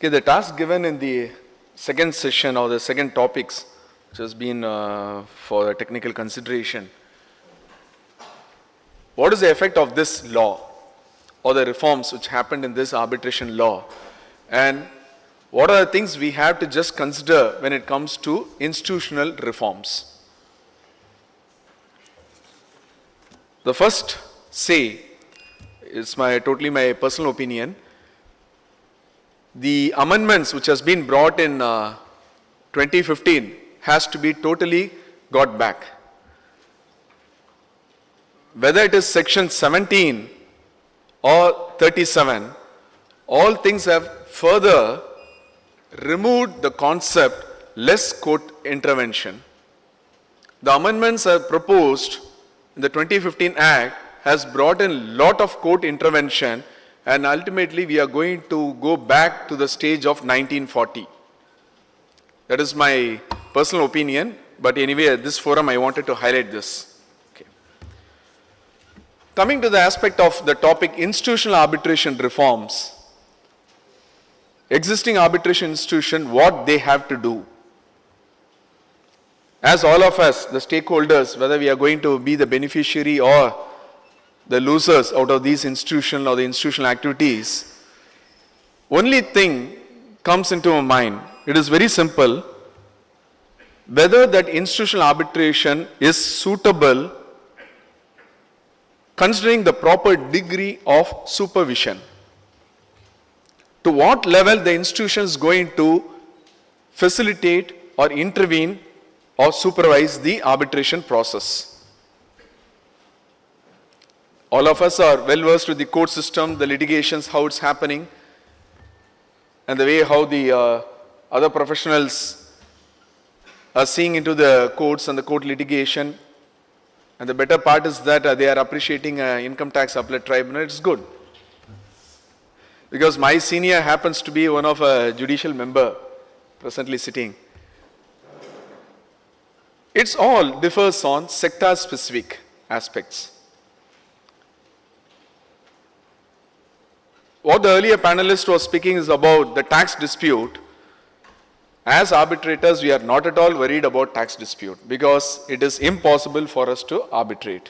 Okay, the task given in the second session or the second topics, which has been for technical consideration. What is the effect of this law or the reforms which happened in this arbitration law? And what are the things we have to just consider when it comes to institutional reforms? The first say is totally my personal opinion. The amendments which has been brought in 2015 has to be totally got back. Whether it is section 17 or 37, all things have further removed the concept less court intervention. The amendments are proposed in the 2015 Act has brought in lot of court intervention, and ultimately we are going to go back to the stage of 1940. That is my personal opinion, but anyway at this forum I wanted to highlight this. Okay. Coming to the aspect of the topic institutional arbitration reforms, existing arbitration institution, what they have to do. As all of us, the stakeholders, whether we are going to be the beneficiary or the losers out of these institutional or the institutional activities, only thing comes into my mind. It is very simple. Whether that institutional arbitration is suitable considering the proper degree of supervision. To what level the institution is going to facilitate or intervene or supervise the arbitration process. All of us are well versed with the court system, the litigations, how it's happening, and the way how the other professionals are seeing into the courts and the court litigation. And the better part is that they are appreciating income tax appellate tribunal. It's good. Because my senior happens to be one of a judicial member presently sitting. It's all differs on sector specific aspects. What the earlier panelist was speaking is about the tax dispute. As arbitrators, we are not at all worried about tax dispute because it is impossible for us to arbitrate.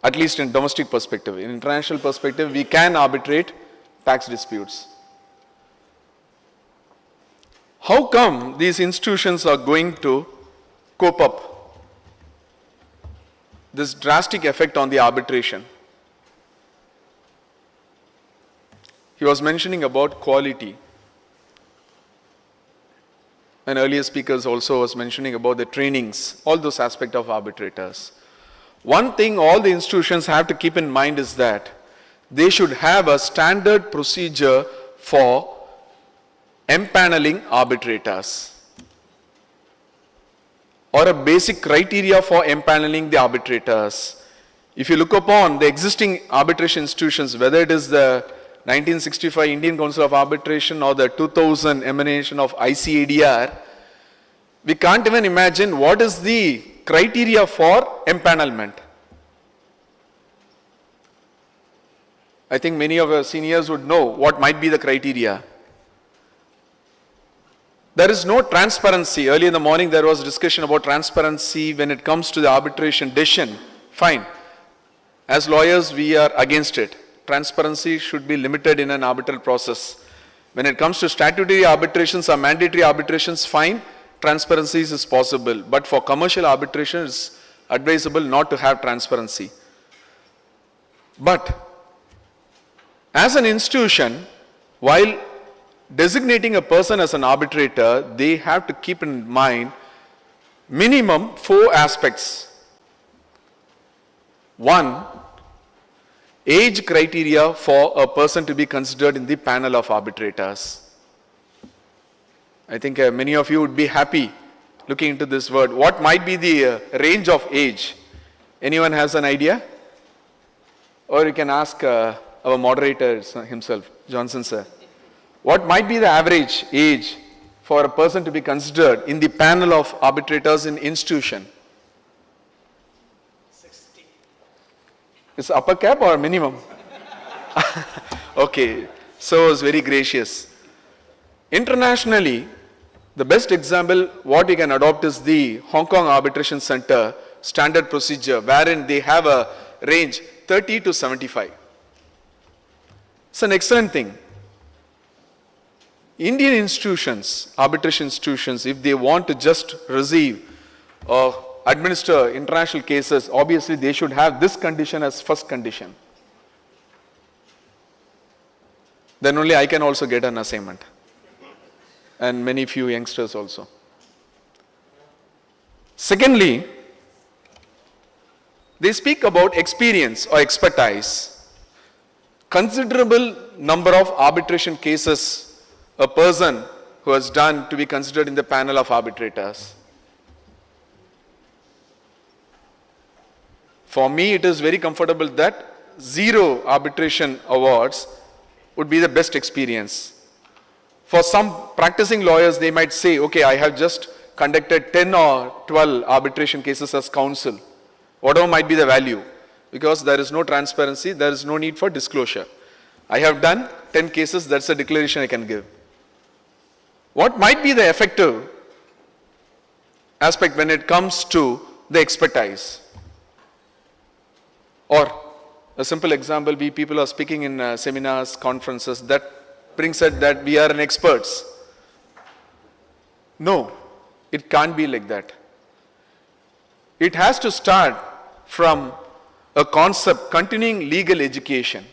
At least in domestic perspective. In international perspective, we can arbitrate tax disputes. How come these institutions are going to cope up this drastic effect on the arbitration? He was mentioning about quality. And earlier speakers also was mentioning about the trainings, all those aspects of arbitrators. One thing all the institutions have to keep in mind is that they should have a standard procedure for empaneling arbitrators or a basic criteria for empaneling the arbitrators. If you look upon the existing arbitration institutions, whether it is the 1965 Indian Council of Arbitration or the 2000 emanation of CIArb, we can't even imagine what is the criteria for empanelment. I think many of our seniors would know what might be the criteria. There is no transparency. Early in the morning there was discussion about transparency when it comes to the arbitration decision. Fine. As lawyers we are against it. Transparency should be limited in an arbitral process. When it comes to statutory arbitrations or mandatory arbitrations, fine, transparency is possible. But for commercial arbitration, it's advisable not to have transparency. But as an institution, while designating a person as an arbitrator, they have to keep in mind minimum 4 aspects. 1, age criteria for a person to be considered in the panel of arbitrators. I think many of you would be happy looking into this word. What might be the range of age? Anyone has an idea? Or you can ask our moderator himself, Johnson sir. What might be the average age for a person to be considered in the panel of arbitrators in institution? Is upper cap or minimum? Okay. So was very gracious. Internationally, the best example what we can adopt is the Hong Kong Arbitration Center standard procedure, wherein they have a range 30 to 75. It's an excellent thing. Indian institutions, arbitration institutions, if they want to just receive or administer international cases, obviously they should have this condition as first condition. Then only I can also get an assignment. And many few youngsters also. Secondly, they speak about experience or expertise. Considerable number of arbitration cases a person who has done to be considered in the panel of arbitrators. For me, it is very comfortable that 0 arbitration awards would be the best experience. For some practicing lawyers, they might say, okay, I have just conducted 10 or 12 arbitration cases as counsel. Whatever might be the value, because there is no transparency, there is no need for disclosure. I have done 10 cases, that's a declaration I can give. What might be the effective aspect when it comes to the expertise? Or a simple example, we people are speaking in seminars, conferences, that brings it that we are an experts. No, it can't be like that. It has to start from a concept, continuing legal education.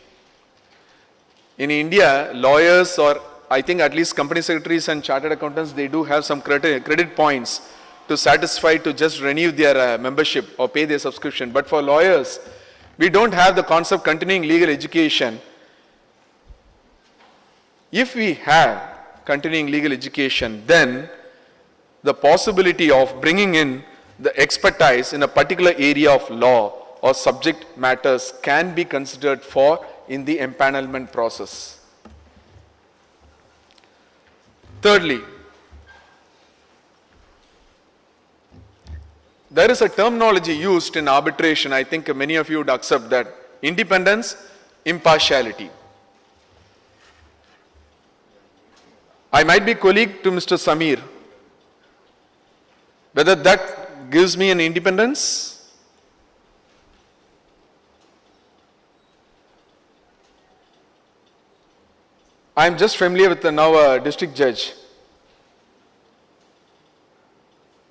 In India, lawyers or I think at least company secretaries and chartered accountants, they do have some credit points to satisfy to just renew their membership or pay their subscription. But for lawyers, we don't have the concept continuing legal education. If we have continuing legal education, then the possibility of bringing in the expertise in a particular area of law or subject matters can be considered for in the empanelment process. Thirdly, there is a terminology used in arbitration, I think many of you would accept that: independence, impartiality. I might be colleague to Mr. Samir. Whether that gives me an independence? I am just familiar with the now district judge.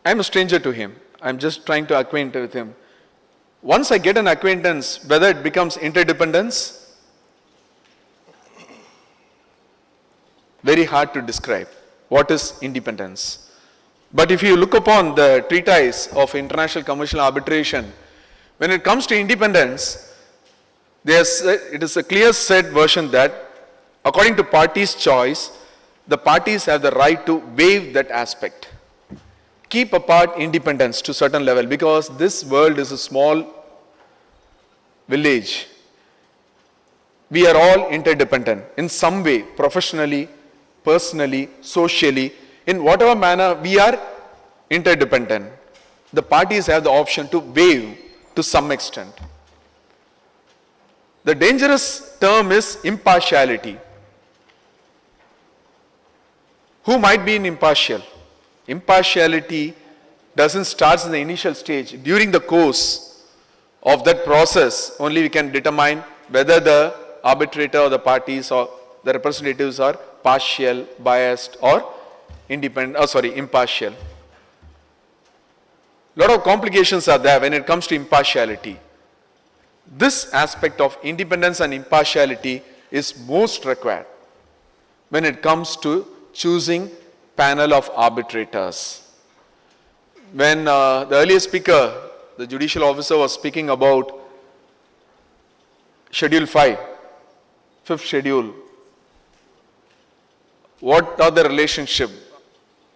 I am a stranger to him. I am just trying to acquaint with him. Once I get an acquaintance, whether it becomes interdependence, very hard to describe. What is independence? But if you look upon the treatise of international commercial arbitration, when it comes to independence, it is a clear said version that according to parties' choice, the parties have the right to waive that aspect. Keep apart independence to a certain level, because this world is a small village. We are all interdependent in some way, professionally, personally, socially, in whatever manner we are interdependent. The parties have the option to waive to some extent. The dangerous term is impartiality. Who might be impartial? Impartiality doesn't start in the initial stage. During the course of that process, only we can determine whether the arbitrator or the parties or the representatives are partial, biased, or impartial. A lot of complications are there when it comes to impartiality. This aspect of independence and impartiality is most required when it comes to choosing panel of arbitrators. When the earlier speaker, the judicial officer, was speaking about Schedule 5, fifth schedule, what are the relationship?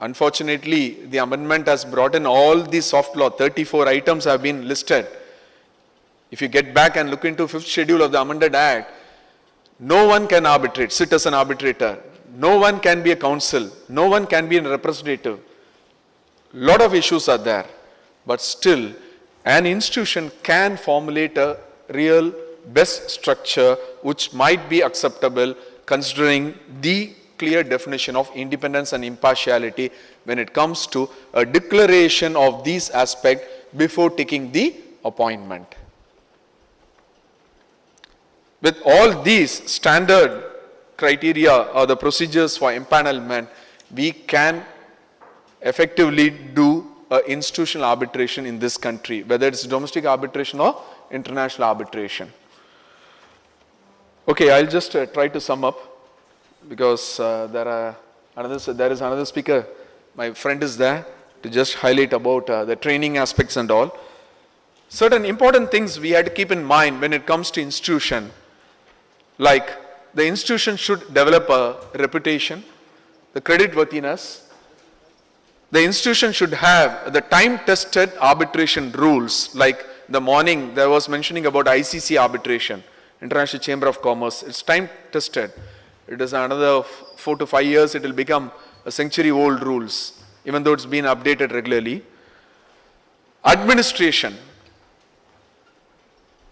Unfortunately, the amendment has brought in all the soft law, 34 items have been listed. If you get back and look into fifth schedule of the amended act, no one can arbitrate, sit as an arbitrator. No one can be a counsel. No one can be a representative. Lot of issues are there. But still, an institution can formulate a real best structure which might be acceptable considering the clear definition of independence and impartiality when it comes to a declaration of these aspects before taking the appointment. With all these standard criteria or the procedures for empanelment, we can effectively do institutional arbitration in this country, whether it's domestic arbitration or international arbitration. Okay, I'll just try to sum up, because there is another speaker. My friend is there to just highlight about the training aspects and all. Certain important things we had to keep in mind when it comes to institution, like the institution should develop a reputation, the creditworthiness. The institution should have the time-tested arbitration rules, like the morning there was mentioning about ICC arbitration, International Chamber of Commerce. It's time-tested. It is another 4 to 5 years, it will become a century-old rules, even though it's been updated regularly. Administration.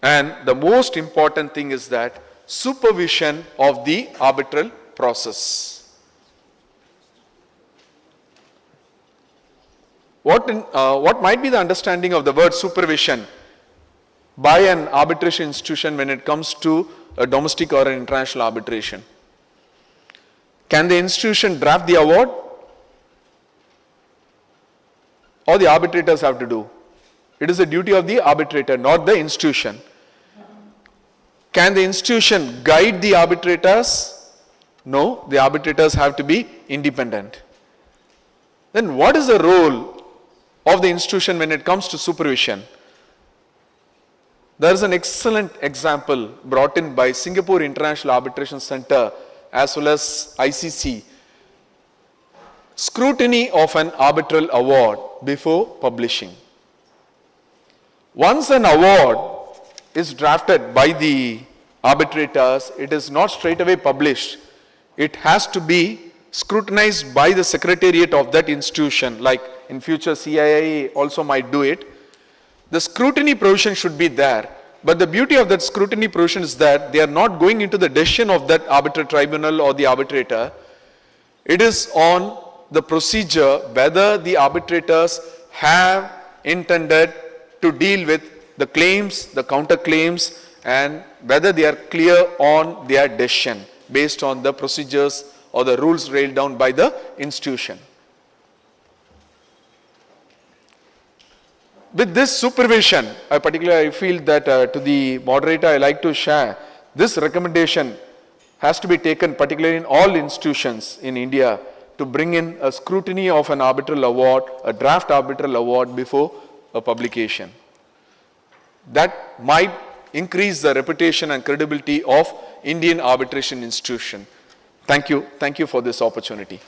And the most important thing is that supervision of the arbitral process. What might be the understanding of the word supervision by an arbitration institution when it comes to a domestic or an international arbitration? Can the institution draft the award, or the arbitrators have to do? It is the duty of the arbitrator, not the institution. Can the institution guide the arbitrators? No, the arbitrators have to be independent. Then what is the role of the institution when it comes to supervision? There is an excellent example brought in by Singapore International Arbitration Center as well as ICC. Scrutiny of an arbitral award before publishing. Once an award is drafted by the arbitrators, it is not straight away published. It has to be scrutinized by the secretariat of that institution, like in future CIIA also might do it. The scrutiny provision should be there, but the beauty of that scrutiny provision is that they are not going into the decision of that arbitral tribunal or the arbitrator. It is on the procedure whether the arbitrators have intended to deal with the claims, the counterclaims, and whether they are clear on their decision based on the procedures or the rules railed down by the institution. With this supervision, I feel that to the moderator I like to share, this recommendation has to be taken particularly in all institutions in India to bring in a scrutiny of an arbitral award, a draft arbitral award before a publication. That might increase the reputation and credibility of Indian arbitration institution. Thank you for this opportunity.